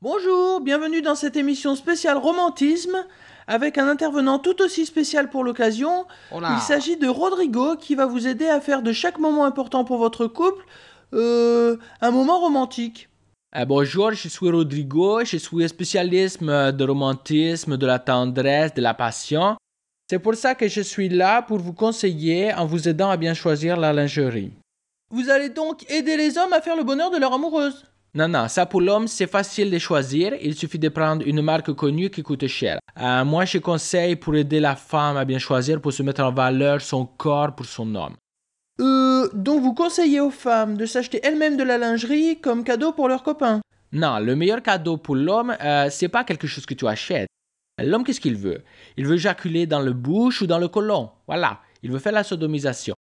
Bonjour, bienvenue dans cette émission spéciale romantisme avec un intervenant tout aussi spécial pour l'occasion. Il Hola. s'agit de Rodrigo qui va vous aider à faire de chaque moment important pour votre couple un moment romantique. Bonjour, je suis Rodrigo, je suis spécialiste de romantisme, de la tendresse, de la passion. C'est pour ça que je suis là pour vous conseiller en vous aidant à bien choisir la lingerie. Vous allez donc aider les hommes à faire le bonheur de leur amoureuse. Non, ça pour l'homme, c'est facile de choisir. Il suffit de prendre une marque connue qui coûte cher. Moi, je conseille pour aider la femme à bien choisir, pour se mettre en valeur son corps pour son homme. Donc vous conseillez aux femmes de s'acheter elles-mêmes de la lingerie comme cadeau pour leurs copains. Non, le meilleur cadeau pour l'homme, c'est pas quelque chose que tu achètes. L'homme, qu'est-ce qu'il veut? Il veut éjaculer dans le bouche ou dans le côlon. Voilà, il veut faire la sodomisation.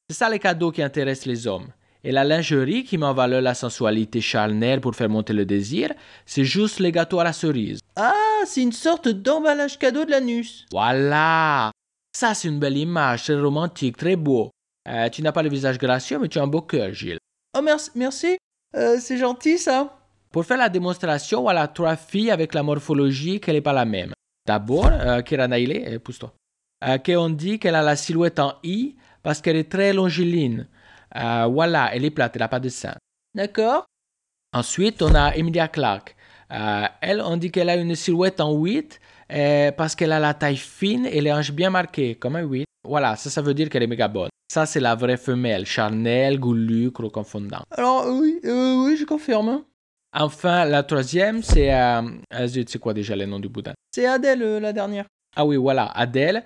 C'est ça les cadeaux qui intéressent les hommes. Et la lingerie qui met en valeur la sensualité charnelle pour faire monter le désir, c'est juste les gâteaux à la cerise. Ah, c'est une sorte d'emballage cadeau de l'anus. Voilà! Ça, c'est une belle image, très romantique, très beau. Tu n'as pas le visage gracieux, mais tu as un beau cœur, Gilles. Oh merci. C'est gentil ça. Pour faire la démonstration, voilà trois filles avec la morphologie qui n'est pas la même. D'abord, Kira Nailé, pousse-toi. Qu'on dit qu'elle a la silhouette en I parce qu'elle est très longiligne. Voilà, elle est plate, elle n'a pas de sein. D'accord. Ensuite, on a Emilia Clarke. Elle, on dit qu'elle a une silhouette en 8 parce qu'elle a la taille fine et les hanches bien marquées, comme un 8. Voilà, ça veut dire qu'elle est méga bonne. Ça, c'est la vraie femelle, charnelle, goulue, confondant. Alors oui, je confirme. Enfin, la troisième, c'est... zut, c'est quoi déjà le nom du boudin? C'est Adèle, la dernière. Ah oui, voilà, Adèle,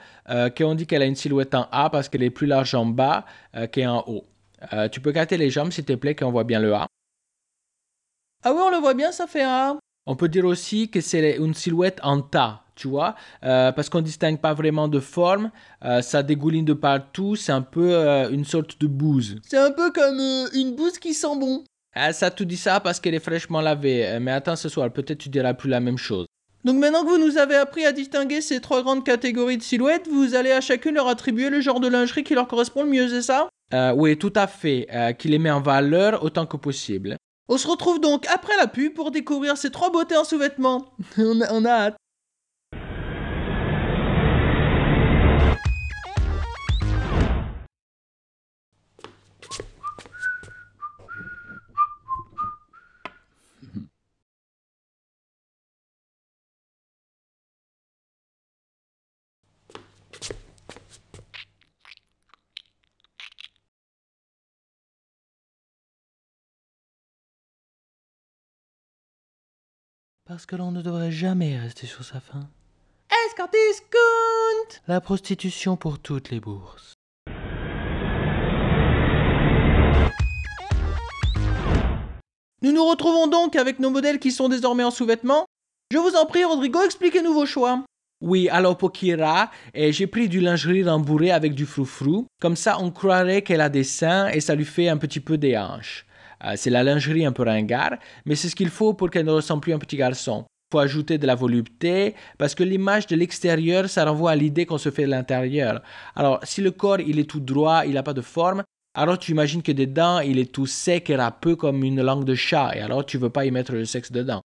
qu'on dit qu'elle a une silhouette en A parce qu'elle est plus large en bas qu'en haut. Tu peux gâter les jambes, s'il te plaît, qu'on voit bien le A. Ah oui, on le voit bien, ça fait un. On peut dire aussi que c'est une silhouette en tas, tu vois, parce qu'on ne distingue pas vraiment de forme, ça dégouline de partout, c'est un peu une sorte de bouse. C'est un peu comme une bouse qui sent bon. Ça, tu dis ça parce qu'elle est fraîchement lavée, mais attends ce soir, peut-être tu diras plus la même chose. Donc maintenant que vous nous avez appris à distinguer ces trois grandes catégories de silhouettes, vous allez à chacune leur attribuer le genre de lingerie qui leur correspond le mieux, c'est ça? Oui, tout à fait, qu'il les met en valeur autant que possible. On se retrouve donc après la pub pour découvrir ces trois beautés en sous-vêtements. on a hâte. Parce que l'on ne devrait jamais rester sur sa faim. Escortiscount. La prostitution pour toutes les bourses. Nous nous retrouvons donc avec nos modèles qui sont désormais en sous-vêtements. Je vous en prie, Rodrigo, expliquez-nous vos choix. Oui, alors pour Kira, j'ai pris du lingerie rembourré avec du froufrou. Comme ça, on croirait qu'elle a des seins et ça lui fait un petit peu des hanches. C'est la lingerie un peu ringard, mais c'est ce qu'il faut pour qu'elle ne ressemble plus à un petit garçon. Il faut ajouter de la volupté, parce que l'image de l'extérieur, ça renvoie à l'idée qu'on se fait de l'intérieur. Alors, si le corps, il est tout droit, il n'a pas de forme, alors tu imagines que dedans, il est tout sec et râpeux comme une langue de chat, et alors tu veux pas y mettre le sexe dedans.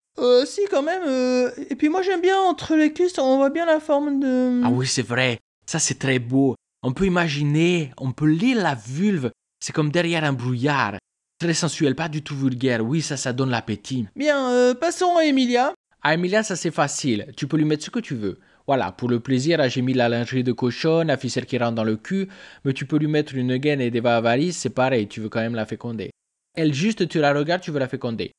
Si, quand même. Et puis moi, j'aime bien entre les cuisses, on voit bien la forme de. Ah oui, c'est vrai. Ça, c'est très beau. On peut imaginer, on peut lire la vulve. C'est comme derrière un brouillard. Très sensuel, pas du tout vulgaire. Oui, ça donne l'appétit. Bien, passons à Emilia. À Emilia, ça c'est facile. Tu peux lui mettre ce que tu veux. Voilà, pour le plaisir, j'ai mis la lingerie de cochonne, la ficelle qui rentre dans le cul, mais tu peux lui mettre une gaine et des varices, c'est pareil, tu veux quand même la féconder. Elle, juste, tu la regardes, tu veux la féconder.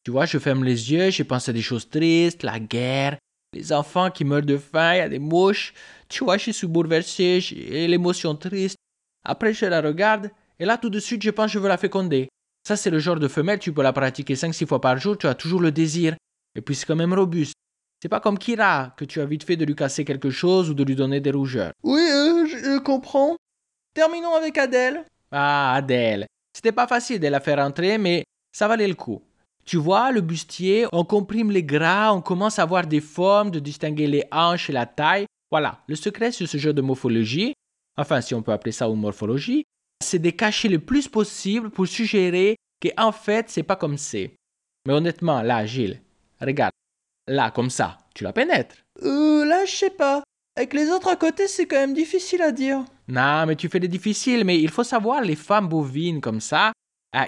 Tu vois, je ferme les yeux, je pense à des choses tristes, la guerre, les enfants qui meurent de faim, il y a des mouches. Tu vois, je suis bouleversé, j'ai l'émotion triste. Après, je la regarde, et là, tout de suite, je pense que je veux la féconder. Ça, c'est le genre de femelle, tu peux la pratiquer 5-6 fois par jour, tu as toujours le désir. Et puis, c'est quand même robuste. C'est pas comme Kira, que tu as vite fait de lui casser quelque chose ou de lui donner des rougeurs. Oui, je comprends. Terminons avec Adèle. Ah, Adèle. C'était pas facile de la faire entrer, mais ça valait le coup. Tu vois, le bustier, on comprime les gras, on commence à voir des formes, de distinguer les hanches et la taille. Voilà, le secret sur ce genre de morphologie, enfin si on peut appeler ça une morphologie, c'est de cacher le plus possible pour suggérer qu'en fait, c'est pas comme c'est. Mais honnêtement, là, Gilles, Regarde, là, comme ça, tu la pénètres. Là, je sais pas. Avec les autres à côté, c'est quand même difficile à dire. Non, mais tu fais des difficiles, mais il faut savoir, les femmes bovines comme ça,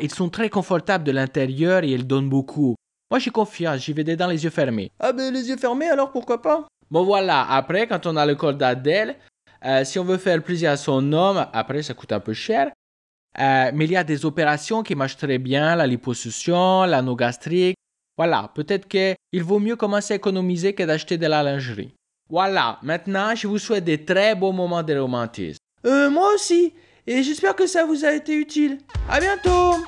ils sont très confortables de l'intérieur et elles donnent beaucoup. Moi, j'ai confiance, j'y vais dedans les yeux fermés. Ah ben les yeux fermés, alors pourquoi pas? Bon, voilà, après, quand on a le corps d'Adèle, si on veut faire plaisir à son homme, après, ça coûte un peu cher. Mais il y a des opérations qui marchent très bien, la liposuction, l'anneau gastrique. Voilà, peut-être qu'il vaut mieux commencer à économiser que d'acheter de la lingerie. Voilà, maintenant, je vous souhaite des très beaux moments de romantisme. Moi aussi. Et j'espère que ça vous a été utile. À bientôt!